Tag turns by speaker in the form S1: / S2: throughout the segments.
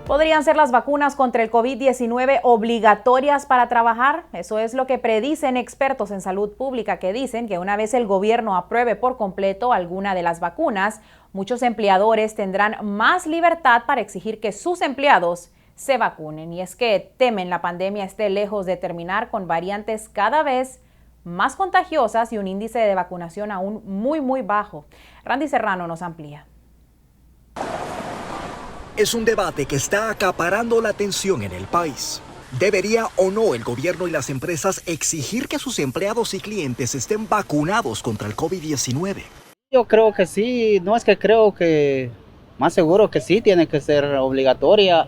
S1: ¿Podrían ser las vacunas contra el COVID-19 obligatorias para trabajar? Eso es lo que predicen expertos en salud pública, que dicen que una vez el gobierno apruebe por completo alguna de las vacunas, muchos empleadores tendrán más libertad para exigir que sus empleados se vacunen. Y es que temen la pandemia esté lejos de terminar, con variantes cada vez más contagiosas y un índice de vacunación aún muy bajo. Randy Serrano nos amplía.
S2: Es un debate que está acaparando la atención en el país. ¿Debería o no el gobierno y las empresas exigir que sus empleados y clientes estén vacunados contra el COVID-19?
S3: Yo creo que sí, no es que creo que, más seguro que sí, tiene que ser obligatoria,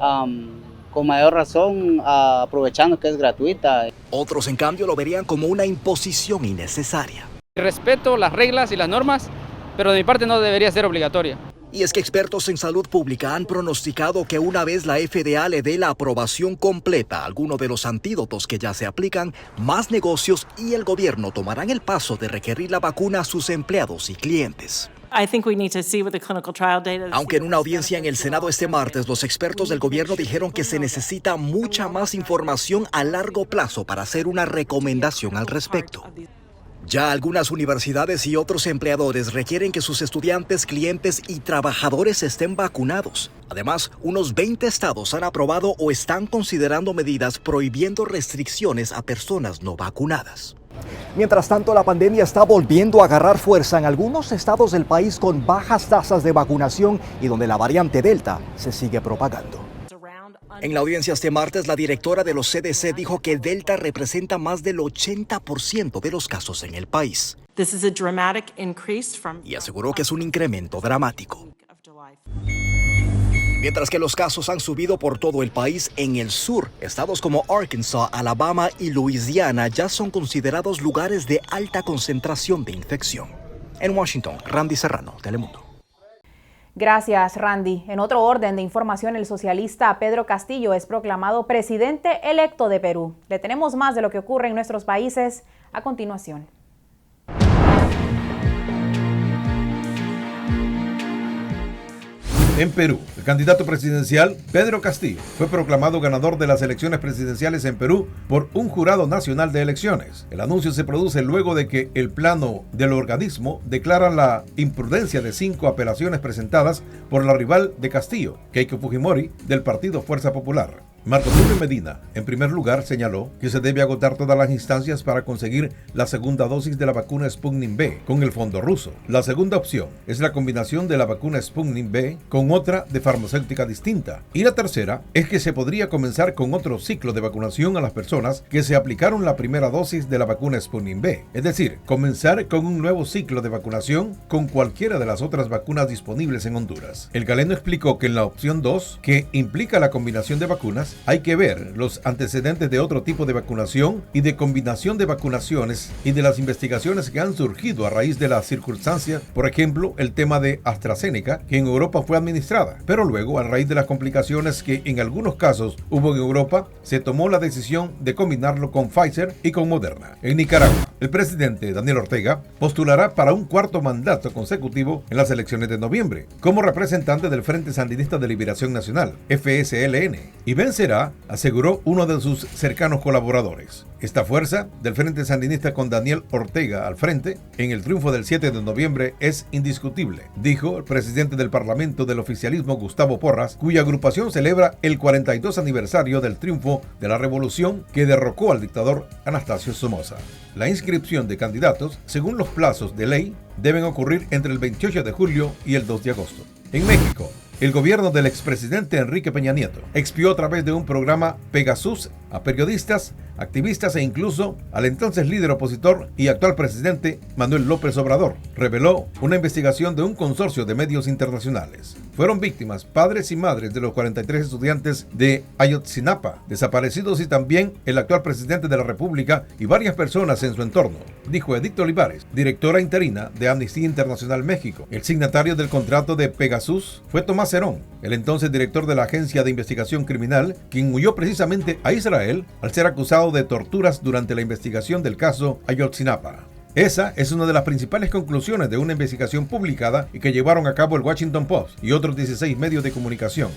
S3: con mayor razón, aprovechando que es gratuita.
S2: Otros, en cambio, lo verían como una imposición innecesaria.
S4: Respeto las reglas y las normas, pero de mi parte no debería ser obligatoria.
S2: Y es que expertos en salud pública han pronosticado que una vez la FDA le dé la aprobación completa a alguno de los antídotos que ya se aplican, más negocios y el gobierno tomarán el paso de requerir la vacuna a sus empleados y clientes. Aunque en una audiencia en el Senado este martes, los expertos del gobierno dijeron que se necesita mucha más información a largo plazo para hacer una recomendación al respecto. Ya algunas universidades y otros empleadores requieren que sus estudiantes, clientes y trabajadores estén vacunados. Además, unos 20 estados han aprobado o están considerando medidas prohibiendo restricciones a personas no vacunadas. Mientras tanto, la pandemia está volviendo a agarrar fuerza en algunos estados del país con bajas tasas de vacunación y donde la variante Delta se sigue propagando. En la audiencia este martes, la directora de los CDC dijo que Delta representa más del 80% de los casos en el país. Y aseguró que es un incremento dramático. Mientras que los casos han subido por todo el país, en el sur, estados como Arkansas, Alabama y Luisiana ya son considerados lugares de alta concentración de infección. En Washington, Randy Serrano, Telemundo.
S1: Gracias, Randy. En otro orden de información, el socialista Pedro Castillo es proclamado presidente electo de Perú. Le tenemos más de lo que ocurre en nuestros países a continuación.
S5: En Perú, el candidato presidencial Pedro Castillo fue proclamado ganador de las elecciones presidenciales en Perú por un jurado nacional de elecciones. El anuncio se produce luego de que el plano del organismo declara la imprudencia de 5 apelaciones presentadas por la rival de Castillo, Keiko Fujimori, del partido Fuerza Popular. Marco Tulio Medina, en primer lugar, señaló que se debe agotar todas las instancias para conseguir la segunda dosis de la vacuna Sputnik V con el fondo ruso. La segunda opción es la combinación de la vacuna Sputnik V con otra de farmacéutica distinta. Y la tercera es que se podría comenzar con otro ciclo de vacunación a las personas que se aplicaron la primera dosis de la vacuna Sputnik V. Es decir, comenzar con un nuevo ciclo de vacunación con cualquiera de las otras vacunas disponibles en Honduras. El galeno explicó que en la opción 2, que implica la combinación de vacunas, hay que ver los antecedentes de otro tipo de vacunación y de combinación de vacunaciones y de las investigaciones que han surgido a raíz de las circunstancias, por ejemplo, el tema de AstraZeneca, que en Europa fue administrada, pero luego, a raíz de las complicaciones que en algunos casos hubo en Europa, se tomó la decisión de combinarlo con Pfizer y con Moderna. En Nicaragua, el presidente Daniel Ortega postulará para un 4º mandato consecutivo en las elecciones de noviembre, como representante del Frente Sandinista de Liberación Nacional, FSLN, y vencerá, aseguró uno de sus cercanos colaboradores. Esta fuerza del Frente Sandinista con Daniel Ortega al frente en el triunfo del 7 de noviembre es indiscutible, dijo el presidente del Parlamento del oficialismo Gustavo Porras, cuya agrupación celebra el 42 aniversario del triunfo de la revolución que derrocó al dictador Anastasio Somoza. La inscripción de candidatos, según los plazos de ley, deben ocurrir entre el 28 de julio y el 2 de agosto. En México, el gobierno del expresidente Enrique Peña Nieto expió a través de un programa Pegasus a periodistas, activistas e incluso al entonces líder opositor y actual presidente Manuel López Obrador, reveló una investigación de un consorcio de medios internacionales. Fueron víctimas padres y madres de los 43 estudiantes de Ayotzinapa, desaparecidos, y también el actual presidente de la República y varias personas en su entorno, dijo Edith Olivares, directora interina de Amnistía Internacional México. El signatario del contrato de Pegasus fue Tomás Herón, el entonces director de la Agencia de Investigación Criminal, quien huyó precisamente a Israel al ser acusado de torturas durante la investigación del caso Ayotzinapa. Esa es una de las principales conclusiones de una investigación publicada y que llevaron a cabo el Washington Post y otros 16 medios de comunicación.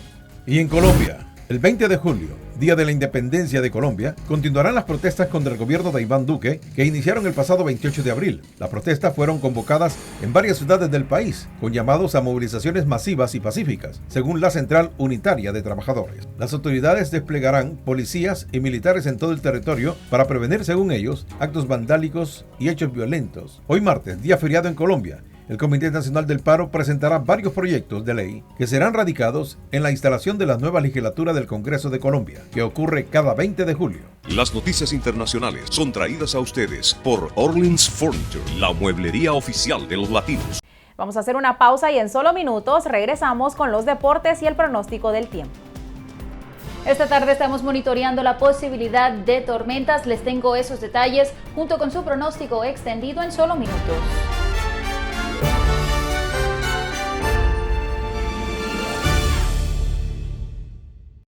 S5: Y en Colombia, El 20 de julio, Día de la Independencia de Colombia, continuarán las protestas contra el gobierno de Iván Duque, que iniciaron el pasado 28 de abril. Las protestas fueron convocadas en varias ciudades del país, con llamados a movilizaciones masivas y pacíficas, según la Central Unitaria de Trabajadores. Las autoridades desplegarán policías y militares en todo el territorio para prevenir, según ellos, actos vandálicos y hechos violentos. Hoy martes, día feriado en Colombia, el Comité Nacional del Paro presentará varios proyectos de ley que serán radicados en la instalación de la nueva legislatura del Congreso de Colombia, que ocurre cada 20 de julio.
S6: Las noticias internacionales son traídas a ustedes por Orleans Furniture, la mueblería oficial de los latinos.
S1: Vamos a hacer una pausa y en solo minutos regresamos con los deportes y el pronóstico del tiempo.
S7: Esta tarde estamos monitoreando la posibilidad de tormentas. Les tengo esos detalles junto con su pronóstico extendido en solo minutos.